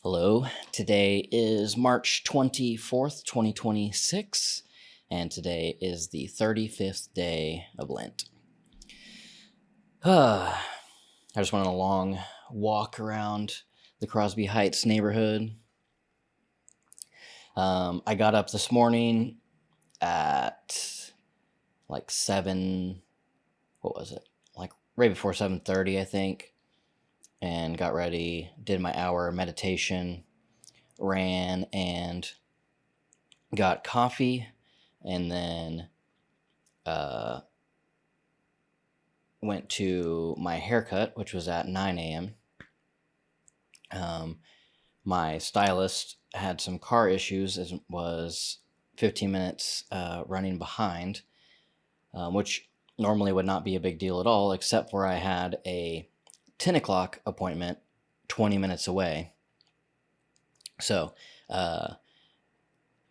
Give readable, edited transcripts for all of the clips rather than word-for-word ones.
Hello, today is March 24th, 2026, and today is the 35th day of Lent. I just went on a long walk around the Crosby Heights neighborhood. I got up this morning at like 7, like right before 7:30, I think, and got ready, did my hour of meditation, ran and got coffee, and then went to my haircut, which was at 9 a.m. My stylist had some car issues, as was 15 minutes running behind, which normally would not be a big deal at all, except for I had a 10 o'clock appointment 20 minutes away. So, got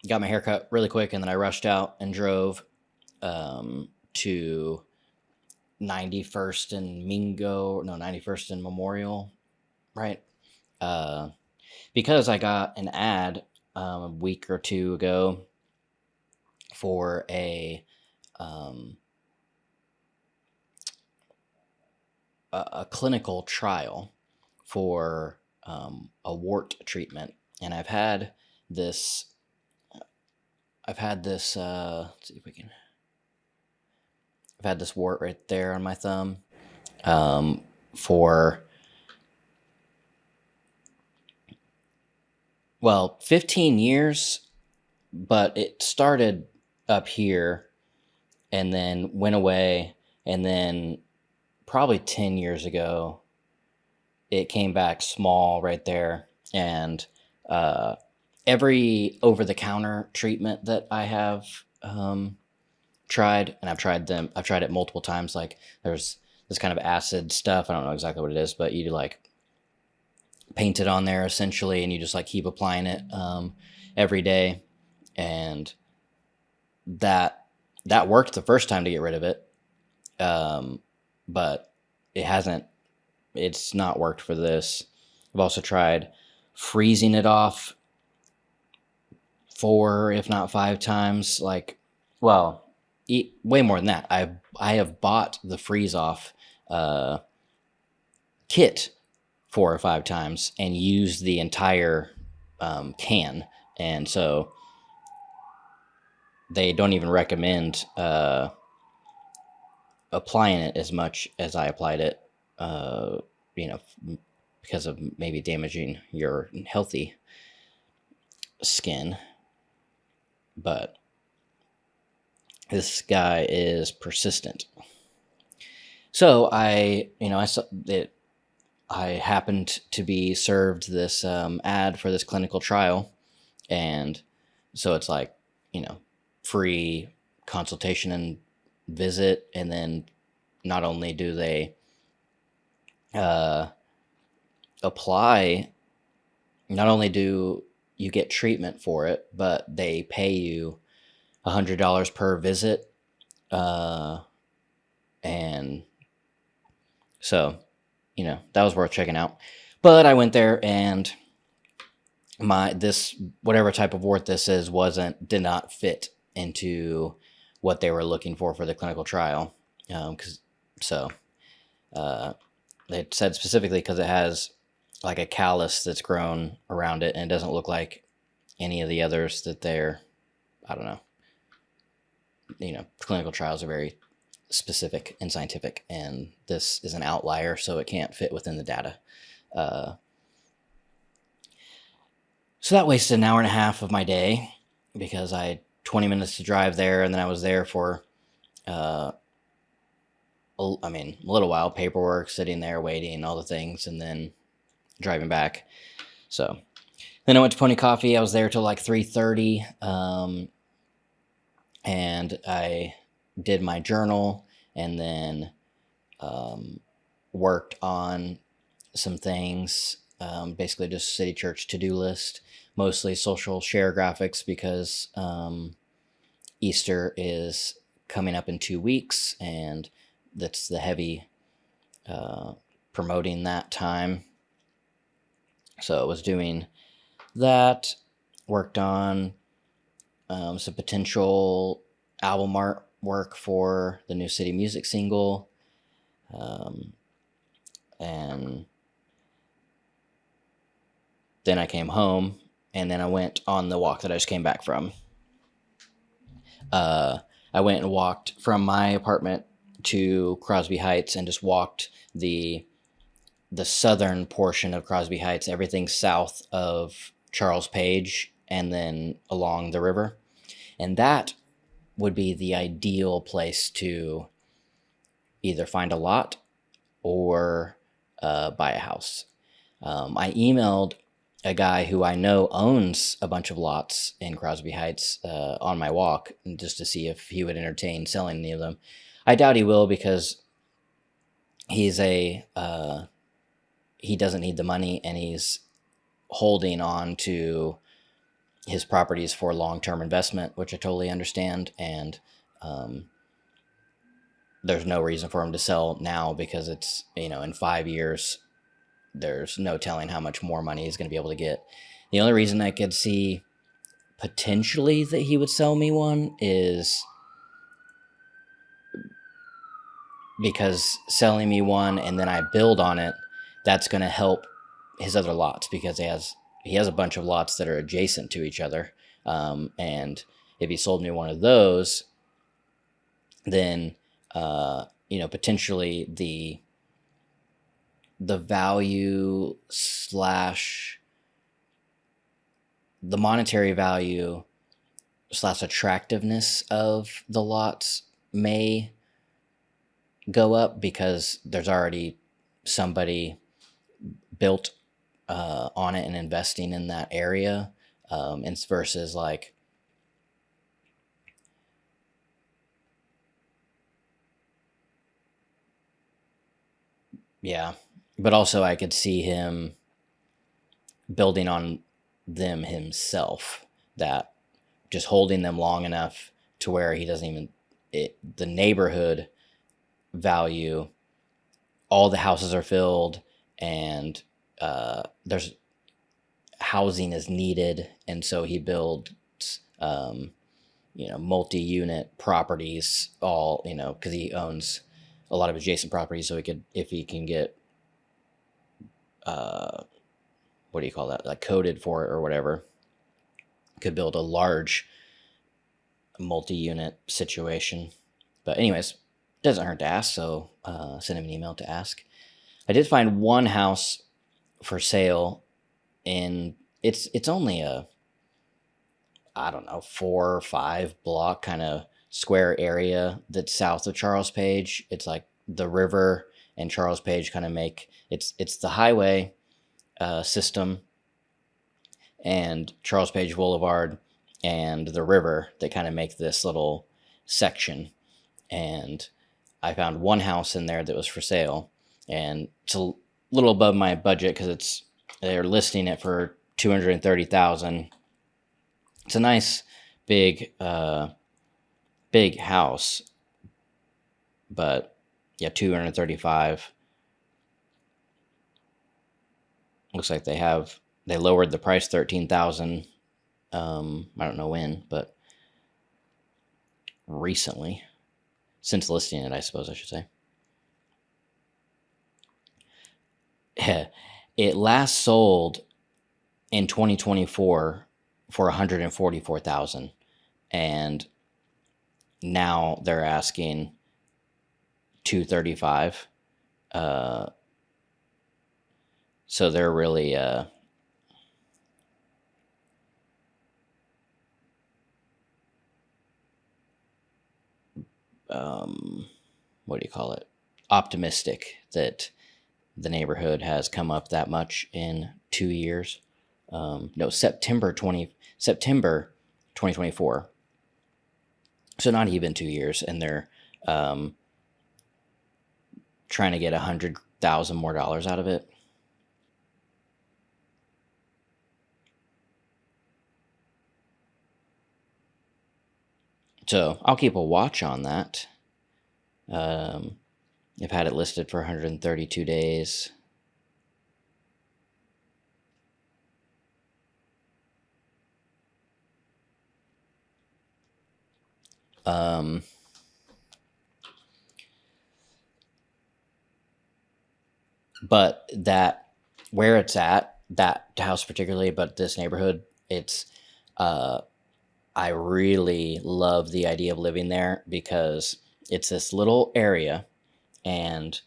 my haircut really quick, and then I rushed out and drove to 91st and 91st and Memorial, right? Because I got an ad a week or two ago for a clinical trial for a wart treatment, and I've had this. Let's see if we can. I've had this wart right there on my thumb for 15 years, but it started up here and then went away, and then probably 10 years ago it came back small right there, and every over-the-counter treatment that I have tried, and I've tried it multiple times. Like, there's this kind of acid stuff. I don't know exactly what it is, but you like paint it on there essentially, and you just like keep applying it every day, and that worked the first time to get rid of it, but it's not worked for this. I've also tried freezing it off 4, if not 5 times. Like, way more than that. I have bought the freeze off kit 4 or 5 times and used the entire can, and so they don't even recommend applying it as much as I applied it, because of maybe damaging your healthy skin. But this guy is persistent. So I saw that I happened to be served this ad for this clinical trial, and so it's like, free consultation and visit, and then not only do they apply, not only do you get treatment for it, but they pay you $100 per visit, and so that was worth checking out. But I went there, and this whatever type of wart this is did not fit into what they were looking for the clinical trial, they said specifically because it has like a callus that's grown around it, and it doesn't look like any of the others that they're, I don't know. Clinical trials are very specific and scientific, and this is an outlier, so it can't fit within the data. So that wasted an hour and a half of my day, because I had 20 minutes to drive there, and then I was there for a little while, paperwork, sitting there waiting, all the things, and then driving back. So then I went to Pony Coffee. I was there till like 3:30, and I did my journal, and then worked on some things, basically just city church to-do list, mostly social share graphics, because Easter is coming up in 2 weeks, and that's the heavy promoting that time. So I was doing that, worked on some potential album art work for the new City Music single. And then I came home, and then I went on the walk that I just came back from. I went and walked from my apartment to Crosby Heights and just walked the southern portion of Crosby Heights, everything south of Charles Page, and then along the river. And that would be the ideal place to either find a lot or buy a house. I emailed a guy who I know owns a bunch of lots in Crosby Heights on my walk, just to see if he would entertain selling any of them. I doubt he will, because he's he doesn't need the money, and he's holding on to his properties for long-term investment, which I totally understand. And there's no reason for him to sell now, because it's, in 5 years, there's no telling how much more money he's going to be able to get. The only reason I could see potentially that he would sell me one is because selling me one and then I build on it, that's going to help his other lots, because he has a bunch of lots that are adjacent to each other. And if he sold me one of those, then potentially the value slash the monetary value slash attractiveness of the lots may go up, because there's already somebody built on it and investing in that area, and versus like, yeah. But also I could see him building on them himself, that just holding them long enough to where he doesn't even, the neighborhood value, all the houses are filled, and there's housing is needed, and so he builds multi-unit properties, all, because he owns a lot of adjacent properties, so he could, if he can get what do you call that, like coded for it or whatever, could build a large multi-unit situation. But anyways, doesn't hurt to ask, so send him an email to ask. I did find one house for sale, and it's only a, I don't know, 4 or 5 block kind of square area that's south of Charles Page. It's like the river and Charles Page kind of make, it's the highway system and Charles Page Boulevard and the river that kind of make this little section. And I found one house in there that was for sale, and it's a little above my budget, because they're listing it for $230,000. It's a nice big house, but yeah, 235. Looks like they lowered the price 13,000. I don't know when, but recently, since listing it, I suppose I should say. It last sold in 2024 for 144,000, and now they're asking 235. So they're really what do you call it? Optimistic that the neighborhood has come up that much in 2 years. No, September 2024. So not even 2 years, and they're trying to get $100,000 more dollars out of it. So I'll keep a watch on that. I've had it listed for 132 days. Um, but that where it's at, that house particularly, but this neighborhood, it's uh, I really love the idea of living there because it's this little area, and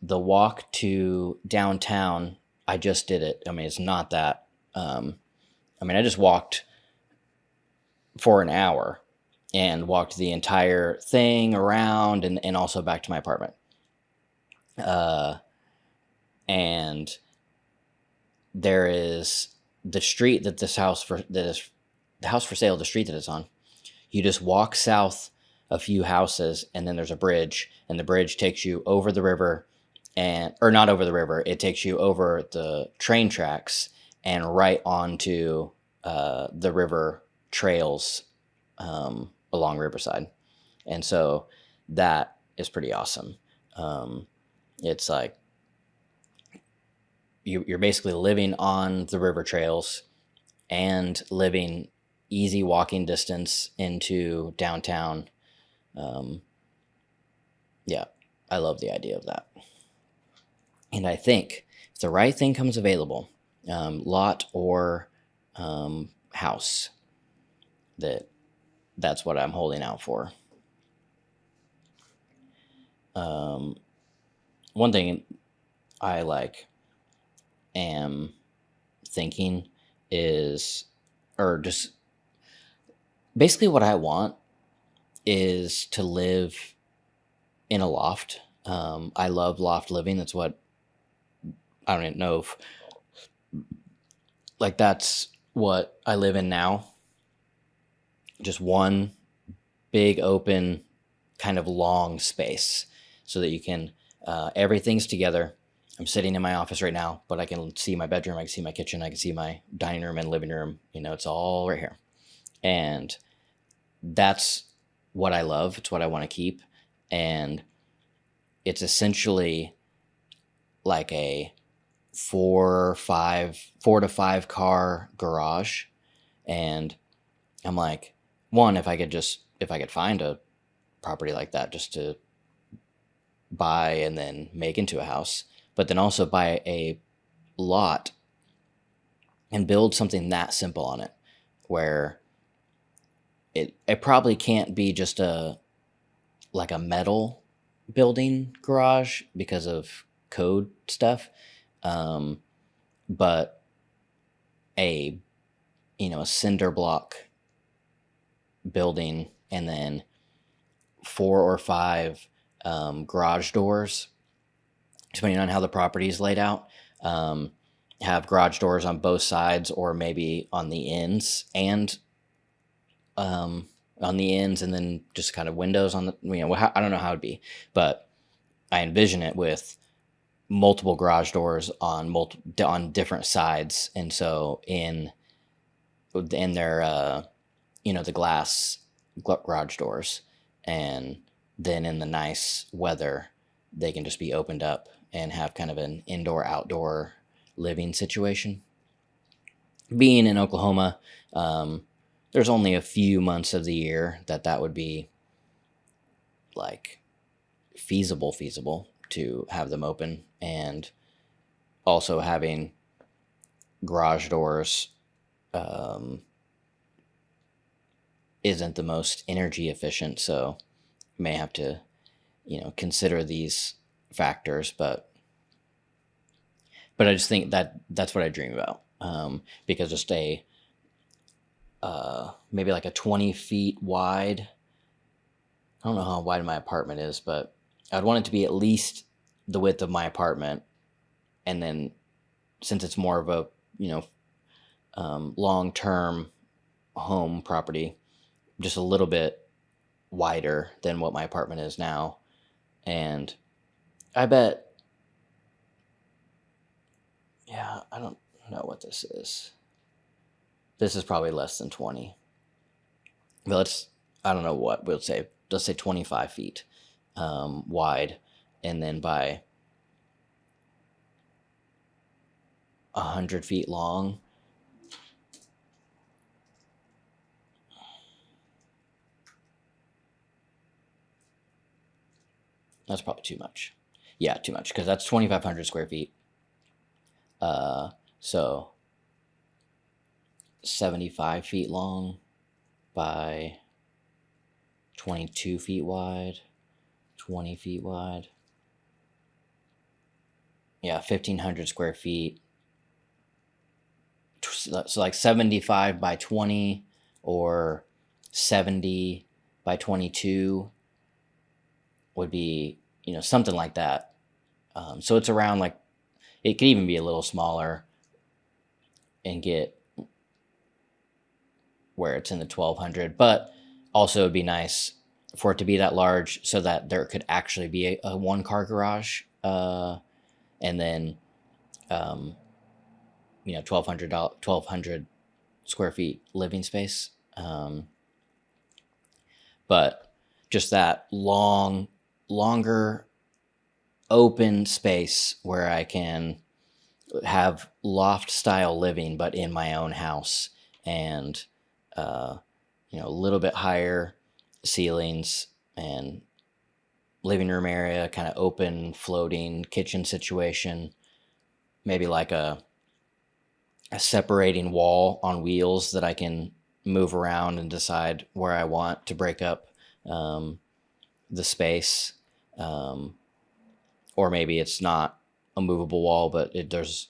the walk to downtown, I just did it. I mean, it's not that. I just walked for an hour and walked the entire thing around and also back to my apartment. Uh, and there is the street that the house for sale, the street that it's on. You just walk south a few houses, and then there's a bridge, and the bridge takes you over the river, and or not over the river. It takes you over the train tracks and right onto the river trails along Riverside, and so that is pretty awesome. It's like you're basically living on the river trails and living easy walking distance into downtown. Um, yeah, I love the idea of that. And I think if the right thing comes available, lot or house, that's what I'm holding out for. Um, One thing I am thinking is, or just basically what I want is to live in a loft. I love loft living. That's what I don't even know if that's what I live in now. Just one big open kind of long space so that you can everything's together. I'm sitting in my office right now, but I can see my bedroom, I can see my kitchen, I can see my dining room and living room. It's all right here. And that's what I love. It's what I want to keep. And it's essentially like a 4 to 5 car garage. And I'm like, one, if I could find a property like that just to buy and then make into a house, but then also buy a lot and build something that simple on it, where it probably can't be just a metal building garage because of code stuff, um, but a a cinder block building, and then 4 or 5 garage doors, depending on how the property is laid out. Have garage doors on both sides, or maybe on the ends, and and then just kind of windows on the. I don't know how it'd be, but I envision it with multiple garage doors on different sides, and so in their the glass garage doors, and then in the nice weather they can just be opened up and have kind of an indoor outdoor living situation. Being in Oklahoma, there's only a few months of the year that would be like feasible to have them open, and also having garage doors isn't the most energy efficient, so may have to consider these factors, but I just think that's what I dream about, because just maybe like a 20 feet wide. I don't know how wide my apartment is, but I'd want it to be at least the width of my apartment, and then since it's more of a long term home property, just a little bit wider than what my apartment is now. And I bet, yeah, I don't know what this is. This is probably less than 20. But I don't know what we'll say. Let's say 25 feet wide, and then by 100 feet long. That's probably too much. Yeah, too much, because that's 2,500 square feet. So 75 feet long by 22 feet wide, 20 feet wide. Yeah, 1,500 square feet. So like 75 by 20 or 70 by 22 would be, something like that. So it's around, like, it could even be a little smaller and get where it's in the 1,200, but also it'd be nice for it to be that large so that there could actually be a one car garage, and then 1,200 square feet living space. But just that longer open space where I can have loft style living, but in my own house, and a little bit higher ceilings, and living room area, kind of open floating kitchen situation, maybe like a separating wall on wheels that I can move around and decide where I want to break up the space. Or maybe it's not a movable wall, but there's,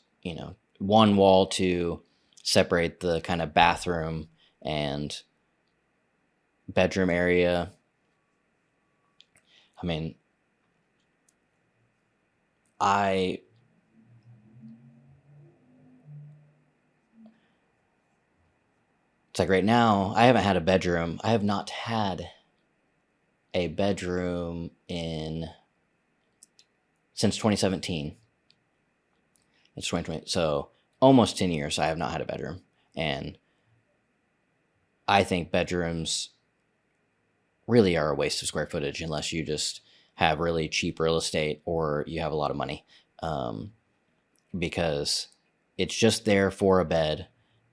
one wall to separate the kind of bathroom and bedroom area. I mean, it's like right now, I haven't had a bedroom. I have not had a bedroom since 2017. It's 2020, so almost 10 years I have not had a bedroom. And I think bedrooms really are a waste of square footage unless you just have really cheap real estate or you have a lot of money, because it's just there for a bed,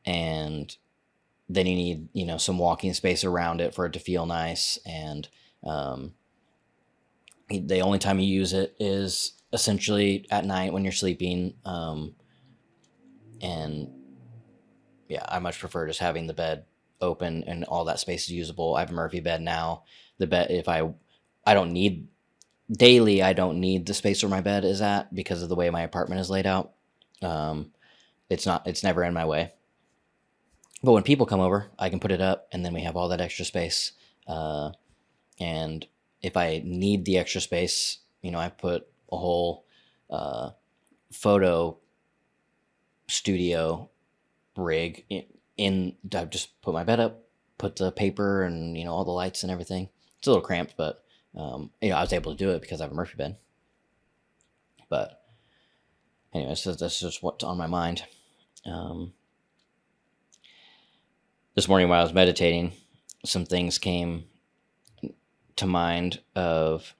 and then you need some walking space around it for it to feel nice. And the only time you use it is essentially at night when you're sleeping. And yeah, I much prefer just having the bed open and all that space is usable. I have a Murphy bed now. The bed, if I don't need daily, I don't need the space where my bed is at because of the way my apartment is laid out. It's never in my way. But when people come over, I can put it up, and then we have all that extra space. And if I need the extra space, I put a whole photo studio rig in. I just put my bed up, put the paper and all the lights and everything. It's a little cramped, but I was able to do it because I have a Murphy bed. But anyway, so that's just what's on my mind. This morning while I was meditating, some things came to mind of,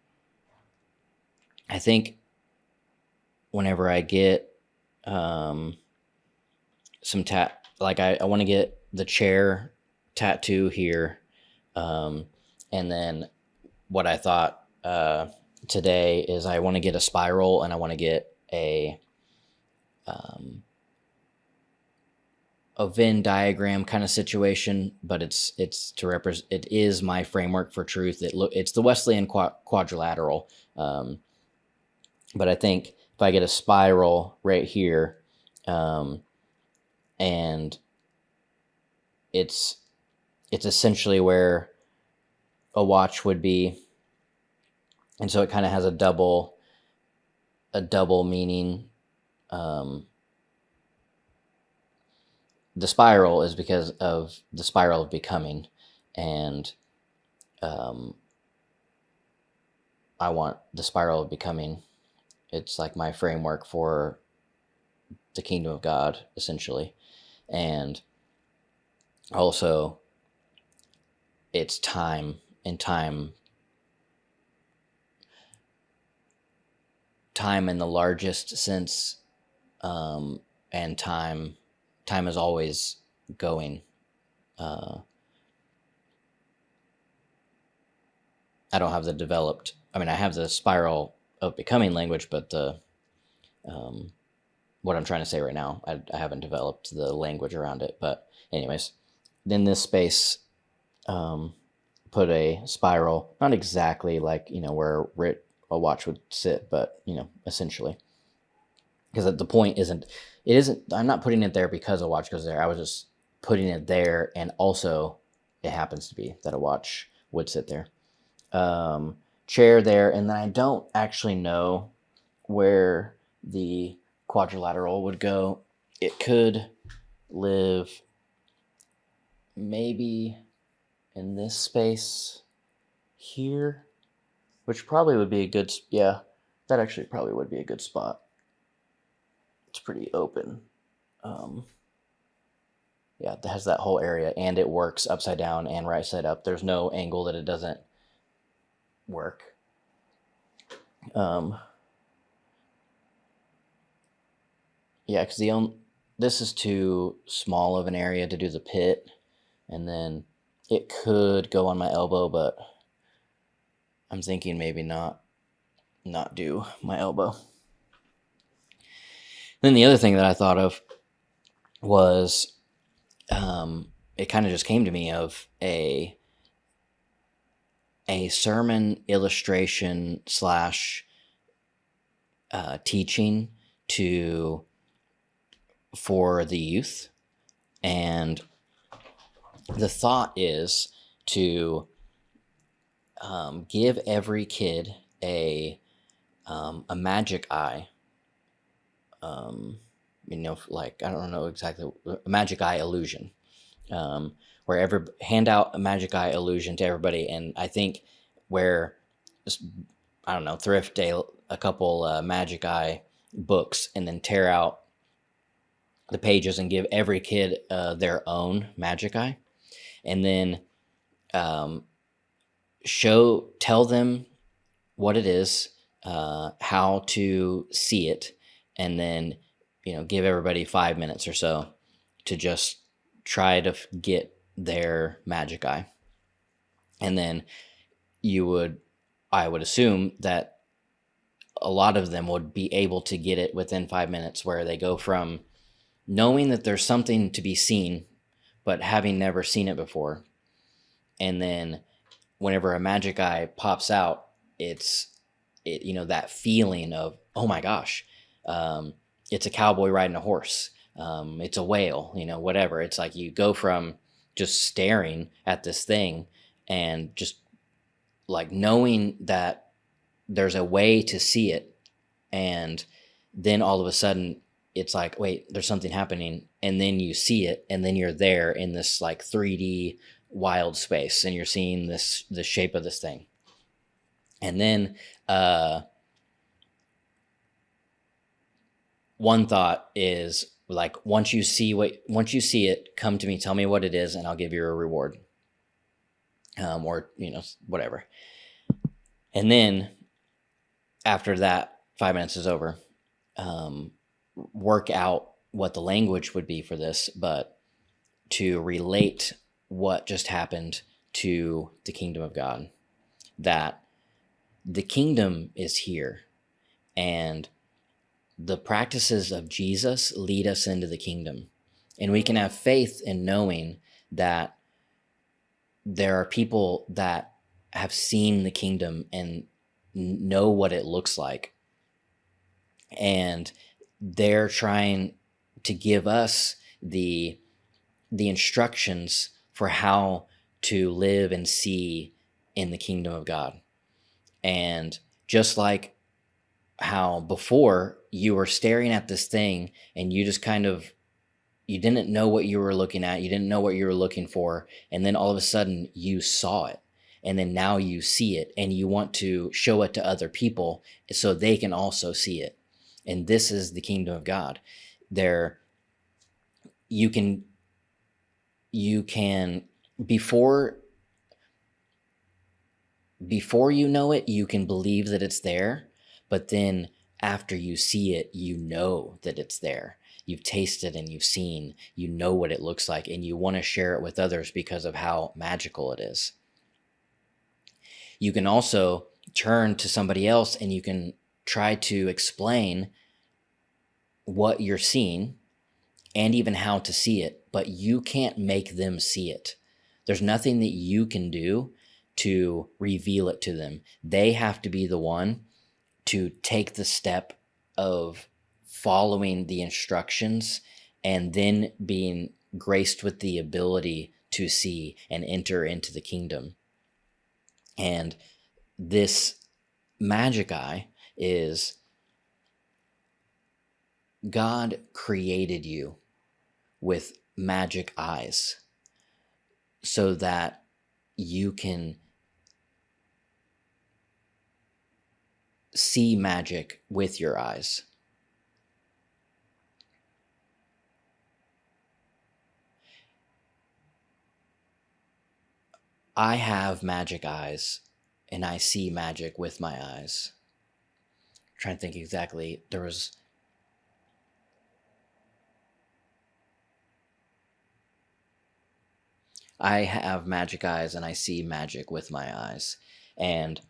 I think whenever I get some like I want to get the chair tattoo here. And then what I thought today is I want to get a spiral, and I want to get a Venn diagram kind of situation, but it's to represent. It is my framework for truth. It's the Wesleyan quadrilateral, but I think if I get a spiral right here, and it's essentially where a watch would be, and so it kind of has a double meaning. The spiral is because of the spiral of becoming, and I want the spiral of becoming. It's like my framework for the kingdom of God, essentially. And also it's time, and time in the largest sense, and time is always going. I don't have the developed I mean, I have the spiral of becoming language, but what I'm trying to say right now, I haven't developed the language around it. But anyways, in this space, put a spiral, not exactly like, where a watch would sit, but, essentially. Because the point I'm not putting it there because a watch goes there. I was just putting it there, and also it happens to be that a watch would sit there. Chair there, and then I don't actually know where the quadrilateral would go. It could live maybe in this space here, which probably would be a good, yeah, that actually probably would be a good spot. It's pretty open. Yeah, it has that whole area, and it works upside down and right side up. There's no angle that it doesn't work. Yeah, because this is too small of an area to do the pit, and then it could go on my elbow, but I'm thinking maybe not do my elbow. Then the other thing that I thought of was, it kind of just came to me of a sermon illustration / teaching for the youth. And the thought is to give every kid a magic eye. Like, I don't know exactly, a magic eye illusion. Where hand out a magic eye illusion to everybody. And I think where, I don't know, thrift a couple magic eye books, and then tear out the pages and give every kid their own magic eye, and then tell them what it is, how to see it, and then give everybody 5 minutes or so to just try to get their magic eye. And then I would assume that a lot of them would be able to get it within 5 minutes, where they go from knowing that there's something to be seen, but having never seen it before. And then whenever a magic eye pops out, that feeling of, oh my gosh, it's a cowboy riding a horse. It's a whale, whatever. It's like you go from just staring at this thing and just like knowing that there's a way to see it. And then all of a sudden it's like, wait, there's something happening. And then you see it, and then you're there in this like 3D wild space, and you're seeing the shape of this thing. And then one thought is like, once you see it, come to me, tell me what it is, and I'll give you a reward. Or, whatever. And then after that 5 minutes is over, work out what the language would be for this, but to relate what just happened to the kingdom of God, that the kingdom is here, and the practices of Jesus lead us into the kingdom. And we can have faith in knowing that there are people that have seen the kingdom and know what it looks like. And they're trying to give us the instructions for how to live and see in the kingdom of God. And just like how before you were staring at this thing and you just you didn't know what you were looking at, you didn't know what you were looking for, and then all of a sudden you saw it, and then now you see it, and you want to show it to other people so they can also see it. And this is the kingdom of God. You can before you know it, you can believe that it's there, but then after you see it, you know that it's there. You've tasted and you've seen, you know what it looks like, and you want to share it with others because of how magical it is. You can also turn to somebody else and you can try to explain what you're seeing and even how to see it, but you can't make them see it. There's nothing that you can do to reveal it to them. They have to be the one to take the step of following the instructions and then being graced with the ability to see and enter into the kingdom. And this magic eye is God created you with magic eyes so that you can see magic with your eyes. I have magic eyes and I see magic with my eyes. I'm trying to think exactly. I have magic eyes and I see magic with my eyes. And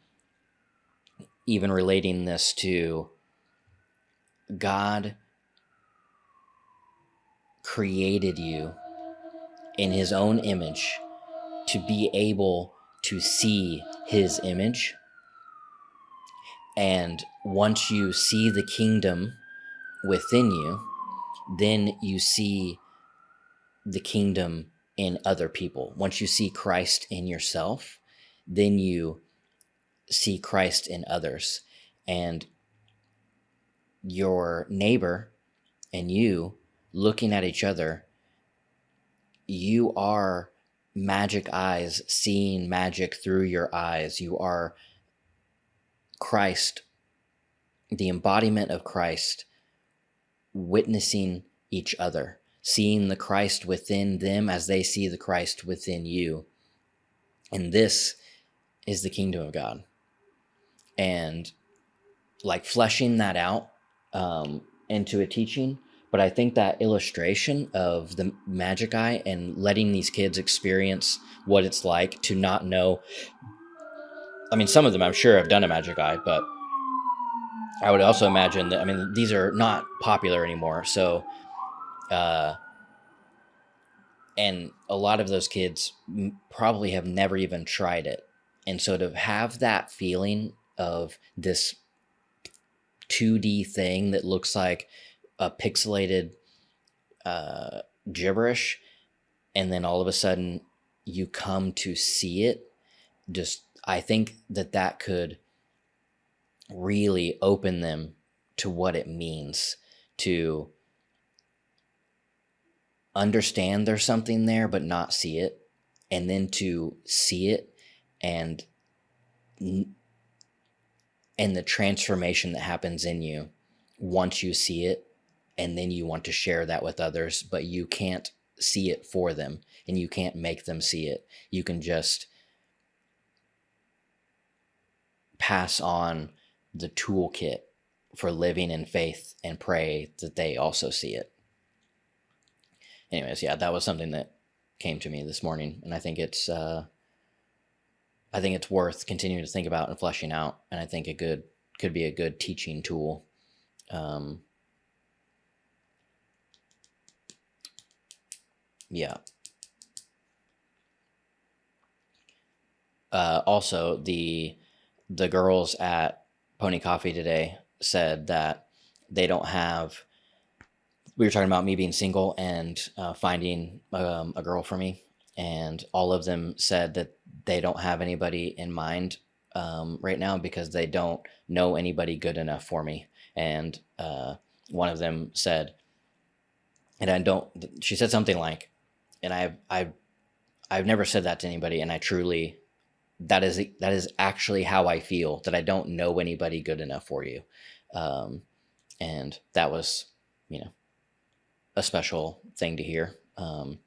even relating this to God created you in his own image to be able to see his image. And once you see the kingdom within you, then you see the kingdom in other people. Once you see Christ in yourself, then you see Christ in others. And your neighbor and you looking at each other, you are magic eyes seeing magic through your eyes. You are Christ, the embodiment of Christ, witnessing each other, seeing the Christ within them as they see the Christ within you. And this is the kingdom of God. And like fleshing that out into a teaching. But I think that illustration of the magic eye and letting these kids experience what it's like to not know. I mean, some of them I'm sure have done a magic eye, but I would also imagine that, I mean, these are not popular anymore. So, and a lot of those kids probably have never even tried it. And so to have that feeling of this 2D thing that looks like a pixelated gibberish, and then all of a sudden you come to see it, just I think that could really open them to what it means to understand there's something there but not see it, and then to see it and the transformation that happens in you once you see it, and then you want to share that with others, but you can't see it for them and you can't make them see it. You can just pass on the toolkit for living in faith and pray that they also see it. Anyways, yeah, that was something that came to me this morning, and I think it's worth continuing to think about and fleshing out, and I think it could be a good teaching tool. Yeah. Also, the girls at Pony Coffee today said that they don't have. We were talking about me being single and finding a girl for me, and all of them said that they don't have anybody in mind right now because they don't know anybody good enough for me. And one of them said, and I don't. She said something like, and I've never said that to anybody, and I truly. That is actually how I feel, that I don't know anybody good enough for you. And that was, a special thing to hear. And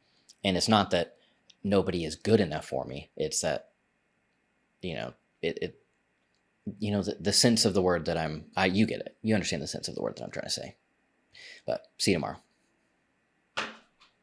it's not that nobody is good enough for me. It's that, the sense of the word that you get it. You understand the sense of the word that I'm trying to say. But see you tomorrow.